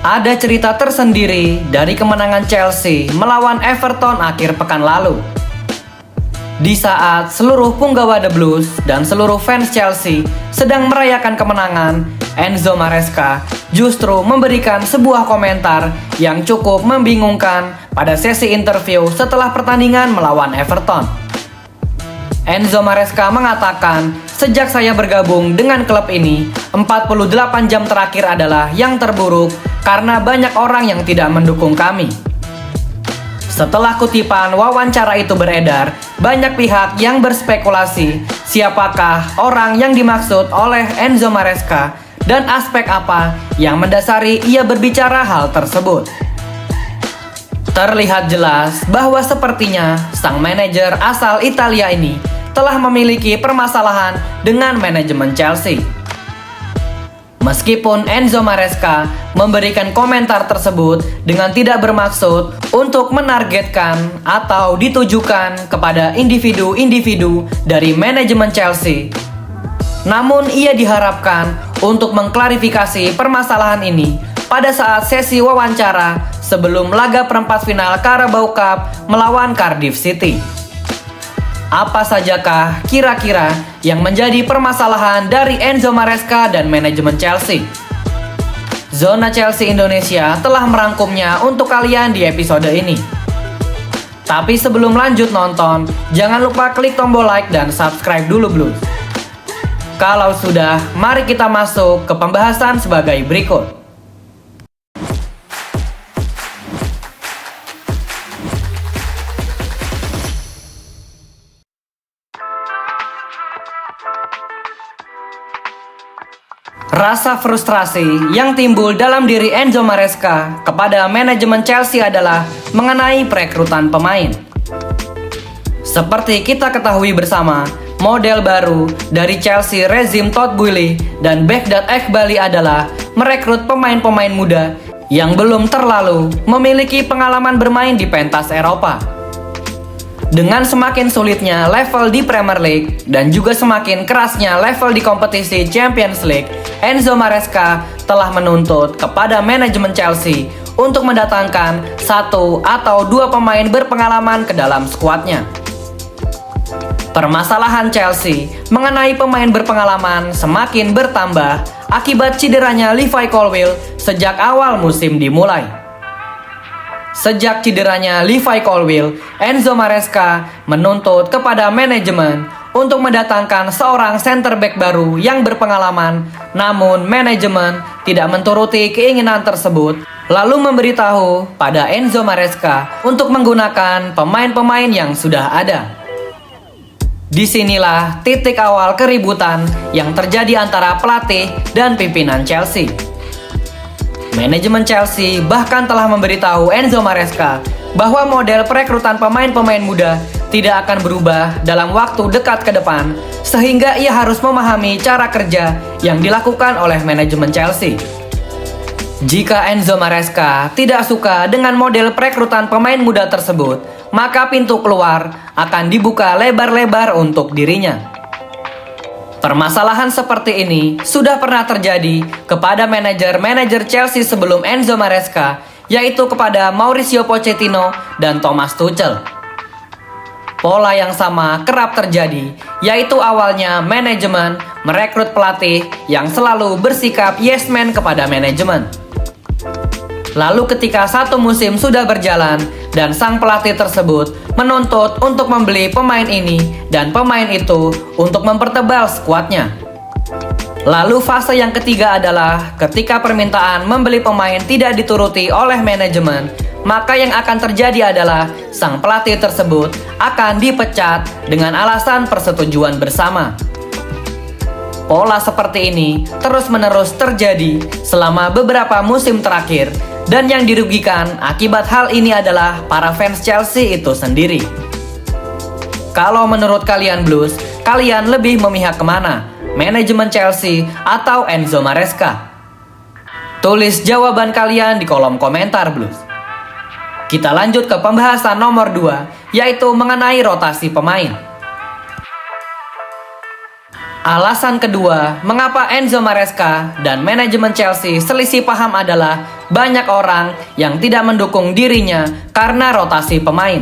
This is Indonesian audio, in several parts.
Ada cerita tersendiri dari kemenangan Chelsea melawan Everton akhir pekan lalu. Di saat seluruh punggawa The Blues dan seluruh fans Chelsea sedang merayakan kemenangan, Enzo Maresca justru memberikan sebuah komentar yang cukup membingungkan pada sesi interview setelah pertandingan melawan Everton. Enzo Maresca mengatakan, sejak saya bergabung dengan klub ini, 48 jam terakhir adalah yang terburuk karena banyak orang yang tidak mendukung kami. Setelah kutipan wawancara itu beredar, banyak pihak yang berspekulasi siapakah orang yang dimaksud oleh Enzo Maresca dan aspek apa yang mendasari ia berbicara hal tersebut. Terlihat jelas bahwa sepertinya sang manajer asal Italia ini telah memiliki permasalahan dengan manajemen Chelsea. Meskipun Enzo Maresca memberikan komentar tersebut dengan tidak bermaksud untuk menargetkan atau ditujukan kepada individu-individu dari manajemen Chelsea, namun ia diharapkan untuk mengklarifikasi permasalahan ini pada saat sesi wawancara sebelum laga perempat final Carabao Cup melawan Cardiff City. Apa sajakah kira-kira yang menjadi permasalahan dari Enzo Maresca dan manajemen Chelsea? Zona Chelsea Indonesia telah merangkumnya untuk kalian di episode ini. Tapi sebelum lanjut nonton, jangan lupa klik tombol like dan subscribe dulu Blues. Kalau sudah, mari kita masuk ke pembahasan sebagai berikut. Rasa frustrasi yang timbul dalam diri Enzo Maresca kepada manajemen Chelsea adalah mengenai perekrutan pemain. Seperti kita ketahui bersama, model baru dari Chelsea rezim Todd Boehly dan Begdad Eghbali adalah merekrut pemain-pemain muda yang belum terlalu memiliki pengalaman bermain di pentas Eropa. Dengan semakin sulitnya level di Premier League dan juga semakin kerasnya level di kompetisi Champions League, Enzo Maresca telah menuntut kepada manajemen Chelsea untuk mendatangkan 1 atau 2 pemain berpengalaman ke dalam skuadnya. Permasalahan Chelsea mengenai pemain berpengalaman semakin bertambah akibat cederanya Levi Colwill sejak awal musim dimulai. Sejak cederanya Levi Colwill, Enzo Maresca menuntut kepada manajemen untuk mendatangkan seorang center back baru yang berpengalaman, namun manajemen tidak menturuti keinginan tersebut, lalu memberitahu pada Enzo Maresca untuk menggunakan pemain-pemain yang sudah ada. Disinilah titik awal keributan yang terjadi antara pelatih dan pimpinan Chelsea. Manajemen Chelsea bahkan telah memberitahu Enzo Maresca bahwa model perekrutan pemain-pemain muda tidak akan berubah dalam waktu dekat ke depan, sehingga ia harus memahami cara kerja yang dilakukan oleh manajemen Chelsea. Jika Enzo Maresca tidak suka dengan model perekrutan pemain muda tersebut, maka pintu keluar akan dibuka lebar-lebar untuk dirinya. Permasalahan seperti ini sudah pernah terjadi kepada manajer-manajer Chelsea sebelum Enzo Maresca, yaitu kepada Mauricio Pochettino dan Thomas Tuchel. Pola yang sama kerap terjadi, yaitu awalnya manajemen merekrut pelatih yang selalu bersikap yes man kepada manajemen. Lalu ketika satu musim sudah berjalan dan sang pelatih tersebut menuntut untuk membeli pemain ini dan pemain itu untuk mempertebal skuadnya. Lalu fase yang ketiga adalah ketika permintaan membeli pemain tidak dituruti oleh manajemen, maka yang akan terjadi adalah sang pelatih tersebut akan dipecat dengan alasan persetujuan bersama. Pola seperti ini terus-menerus terjadi selama beberapa musim terakhir, dan yang dirugikan akibat hal ini adalah para fans Chelsea itu sendiri. Kalau menurut kalian Blues, kalian lebih memihak kemana? Manajemen Chelsea atau Enzo Maresca? Tulis jawaban kalian di kolom komentar Blues. Kita lanjut ke pembahasan nomor 2, yaitu mengenai rotasi pemain. Alasan kedua, mengapa Enzo Maresca dan manajemen Chelsea selisih paham adalah banyak orang yang tidak mendukung dirinya karena rotasi pemain.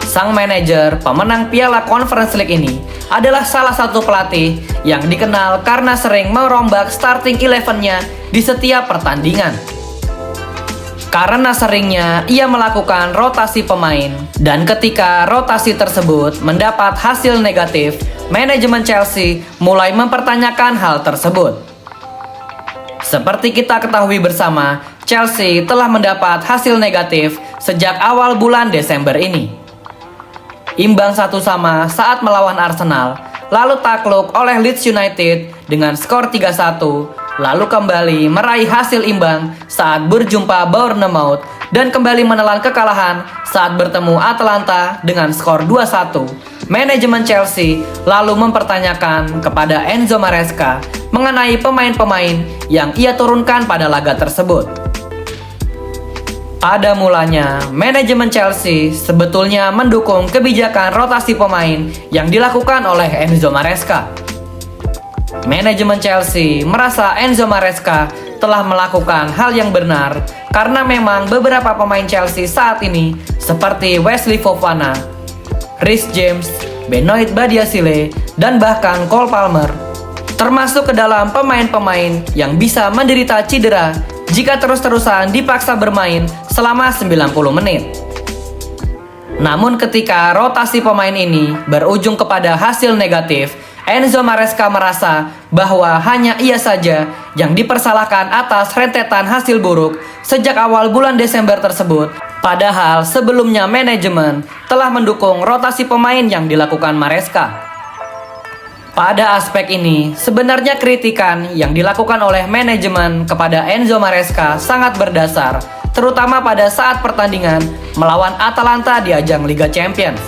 Sang manajer pemenang Piala Conference League ini adalah salah satu pelatih yang dikenal karena sering merombak starting 11-nya di setiap pertandingan. Karena seringnya ia melakukan rotasi pemain, dan ketika rotasi tersebut mendapat hasil negatif, manajemen Chelsea mulai mempertanyakan hal tersebut. Seperti kita ketahui bersama, Chelsea telah mendapat hasil negatif sejak awal bulan Desember ini. Imbang 1-1 saat melawan Arsenal, lalu takluk oleh Leeds United dengan skor 3-1, lalu kembali meraih hasil imbang saat berjumpa Bournemouth dan kembali menelan kekalahan saat bertemu Atalanta dengan skor 2-1. Manajemen Chelsea lalu mempertanyakan kepada Enzo Maresca mengenai pemain-pemain yang ia turunkan pada laga tersebut. Pada mulanya, manajemen Chelsea sebetulnya mendukung kebijakan rotasi pemain yang dilakukan oleh Enzo Maresca. Manajemen Chelsea merasa Enzo Maresca telah melakukan hal yang benar karena memang beberapa pemain Chelsea saat ini seperti Wesley Fofana, Reece James, Benoit Badiashile, dan bahkan Cole Palmer termasuk ke dalam pemain-pemain yang bisa menderita cedera jika terus-terusan dipaksa bermain selama 90 menit. Namun ketika rotasi pemain ini berujung kepada hasil negatif, Enzo Maresca merasa bahwa hanya ia saja yang dipersalahkan atas rentetan hasil buruk sejak awal bulan Desember tersebut, padahal sebelumnya manajemen telah mendukung rotasi pemain yang dilakukan Maresca. Pada aspek ini, sebenarnya kritikan yang dilakukan oleh manajemen kepada Enzo Maresca sangat berdasar, terutama pada saat pertandingan melawan Atalanta di ajang Liga Champions.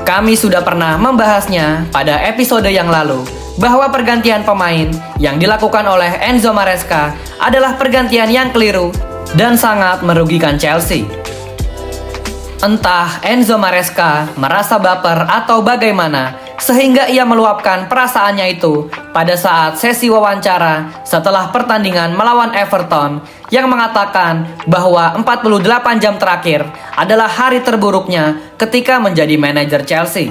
Kami sudah pernah membahasnya pada episode yang lalu, bahwa pergantian pemain yang dilakukan oleh Enzo Maresca adalah pergantian yang keliru dan sangat merugikan Chelsea. Entah Enzo Maresca merasa baper atau bagaimana, sehingga ia meluapkan perasaannya itu pada saat sesi wawancara setelah pertandingan melawan Everton yang mengatakan bahwa 48 jam terakhir adalah hari terburuknya ketika menjadi manajer Chelsea.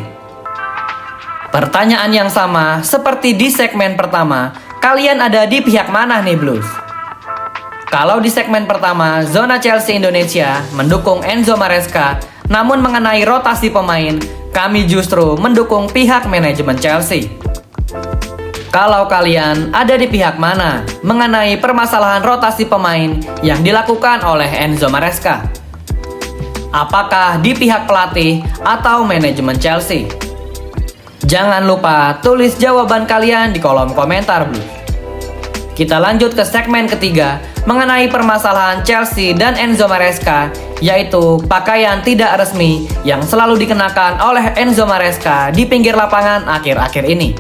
Pertanyaan yang sama seperti di segmen pertama, kalian ada di pihak mana nih Blues? Kalau di segmen pertama, Zona Chelsea Indonesia mendukung Enzo Maresca, namun mengenai rotasi pemain, kami justru mendukung pihak manajemen Chelsea. Kalau kalian ada di pihak mana mengenai permasalahan rotasi pemain yang dilakukan oleh Enzo Maresca? Apakah di pihak pelatih atau manajemen Chelsea? Jangan lupa tulis jawaban kalian di kolom komentar, Blues. Kita lanjut ke segmen ketiga mengenai permasalahan Chelsea dan Enzo Maresca, yaitu pakaian tidak resmi yang selalu dikenakan oleh Enzo Maresca di pinggir lapangan akhir-akhir ini.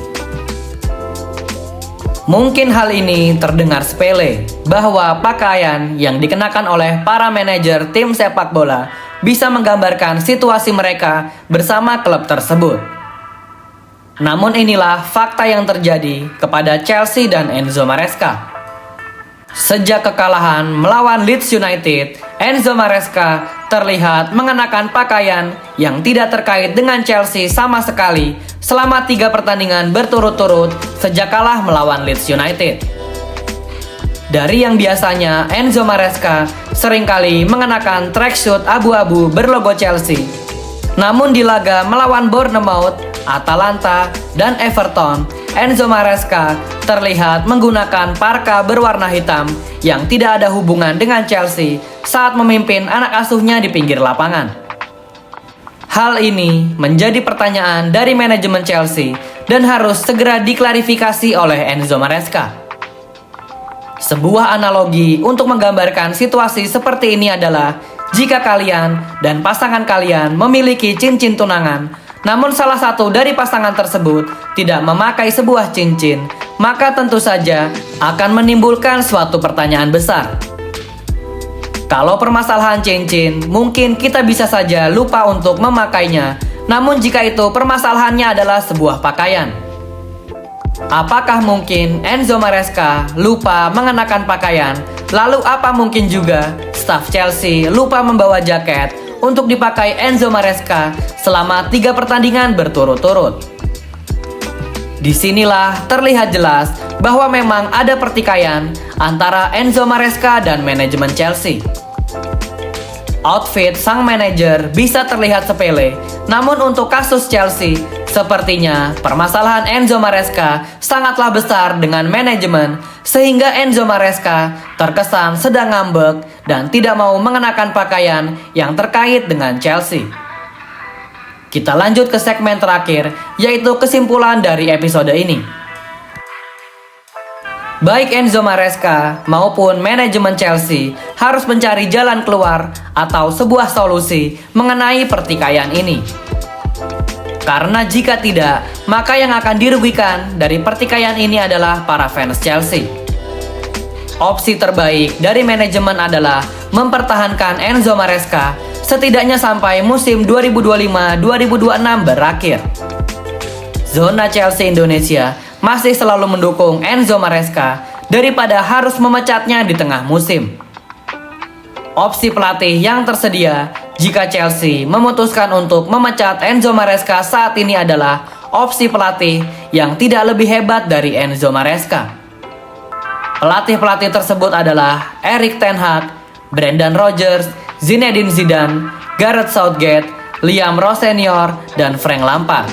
Mungkin hal ini terdengar sepele, bahwa pakaian yang dikenakan oleh para manajer tim sepak bola bisa menggambarkan situasi mereka bersama klub tersebut. Namun inilah fakta yang terjadi kepada Chelsea dan Enzo Maresca. Sejak kekalahan melawan Leeds United, Enzo Maresca terlihat mengenakan pakaian yang tidak terkait dengan Chelsea sama sekali selama 3 pertandingan berturut-turut sejak kalah melawan Leeds United. Dari yang biasanya Enzo Maresca seringkali mengenakan tracksuit abu-abu berlogo Chelsea, namun di laga melawan Bournemouth, Atalanta, dan Everton, Enzo Maresca terlihat menggunakan parka berwarna hitam yang tidak ada hubungan dengan Chelsea saat memimpin anak asuhnya di pinggir lapangan. Hal ini menjadi pertanyaan dari manajemen Chelsea dan harus segera diklarifikasi oleh Enzo Maresca. Sebuah analogi untuk menggambarkan situasi seperti ini adalah jika kalian dan pasangan kalian memiliki cincin tunangan, namun salah satu dari pasangan tersebut tidak memakai sebuah cincin, maka tentu saja akan menimbulkan suatu pertanyaan besar. Kalau permasalahan cincin, mungkin kita bisa saja lupa untuk memakainya, namun jika itu permasalahannya adalah sebuah pakaian, Apakah mungkin Enzo Maresca lupa mengenakan pakaian? Lalu apa mungkin juga staf Chelsea lupa membawa jaket untuk dipakai Enzo Maresca selama 3 pertandingan berturut-turut? Disinilah terlihat jelas bahwa memang ada pertikaian antara Enzo Maresca dan manajemen Chelsea. Outfit sang manajer bisa terlihat sepele, namun untuk kasus Chelsea, sepertinya permasalahan Enzo Maresca sangatlah besar dengan manajemen, sehingga Enzo Maresca terkesan sedang ngambek dan tidak mau mengenakan pakaian yang terkait dengan Chelsea. Kita lanjut ke segmen terakhir, yaitu kesimpulan dari episode ini. Baik Enzo Maresca maupun manajemen Chelsea harus mencari jalan keluar atau sebuah solusi mengenai pertikaian ini. Karena jika tidak, maka yang akan dirugikan dari pertikaian ini adalah para fans Chelsea. Opsi terbaik dari manajemen adalah mempertahankan Enzo Maresca setidaknya sampai musim 2025-2026 berakhir. Zona Chelsea Indonesia masih selalu mendukung Enzo Maresca daripada harus memecatnya di tengah musim. Opsi pelatih yang tersedia jika Chelsea memutuskan untuk memecat Enzo Maresca saat ini adalah opsi pelatih yang tidak lebih hebat dari Enzo Maresca. Pelatih-pelatih tersebut adalah Erik ten Hag, Brendan Rodgers, Zinedine Zidane, Gareth Southgate, Liam Rowe Senior, dan Frank Lampard.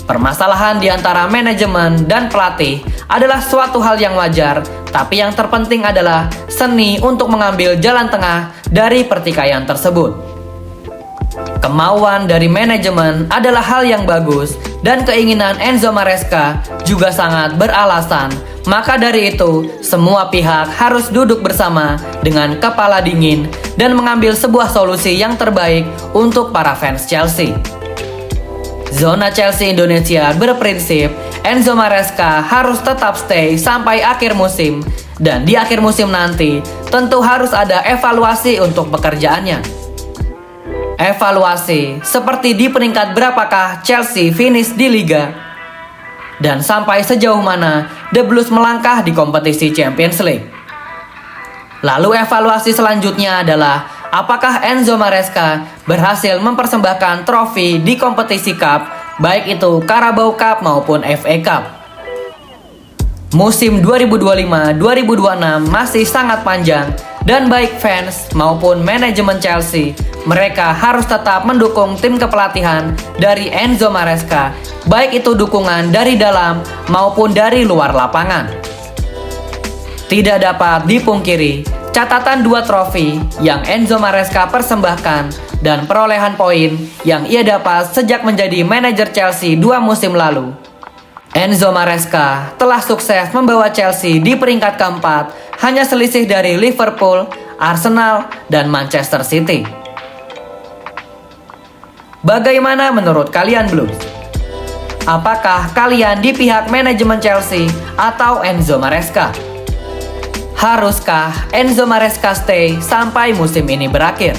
Permasalahan di antara manajemen dan pelatih adalah suatu hal yang wajar, tapi yang terpenting adalah seni untuk mengambil jalan tengah dari pertikaian tersebut. Kemauan dari manajemen adalah hal yang bagus, dan keinginan Enzo Maresca juga sangat beralasan. Maka dari itu, semua pihak harus duduk bersama dengan kepala dingin dan mengambil sebuah solusi yang terbaik untuk para fans Chelsea. Zona Chelsea Indonesia berprinsip Enzo Maresca harus tetap stay sampai akhir musim, dan di akhir musim nanti tentu harus ada evaluasi untuk pekerjaannya. Evaluasi seperti di peringkat berapakah Chelsea finish di Liga, dan sampai sejauh mana The Blues melangkah di kompetisi Champions League. Lalu evaluasi selanjutnya adalah apakah Enzo Maresca berhasil mempersembahkan trofi di kompetisi Cup, baik itu Carabao Cup maupun FA Cup. Musim 2025-2026 masih sangat panjang, dan baik fans maupun manajemen Chelsea, mereka harus tetap mendukung tim kepelatihan dari Enzo Maresca, baik itu dukungan dari dalam maupun dari luar lapangan. Tidak dapat dipungkiri, catatan 2 trofi yang Enzo Maresca persembahkan dan perolehan poin yang ia dapat sejak menjadi manajer Chelsea 2 musim lalu. Enzo Maresca telah sukses membawa Chelsea di peringkat keempat, hanya selisih dari Liverpool, Arsenal, dan Manchester City. Bagaimana menurut kalian Blues? Apakah kalian di pihak manajemen Chelsea atau Enzo Maresca? Haruskah Enzo Maresca stay sampai musim ini berakhir?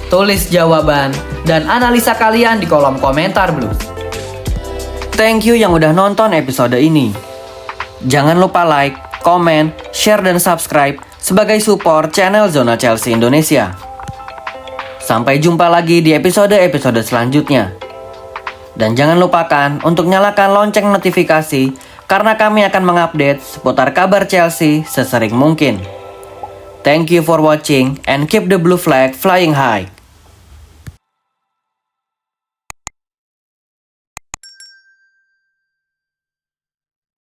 Tulis jawaban dan analisa kalian di kolom komentar Blues. Thank you yang udah nonton episode ini. Jangan lupa like, komen, share, dan subscribe sebagai support channel Zona Chelsea Indonesia. Sampai jumpa lagi di episode-episode selanjutnya. Dan jangan lupakan untuk nyalakan lonceng notifikasi karena kami akan mengupdate seputar kabar Chelsea sesering mungkin. Thank you for watching and keep the blue flag flying high.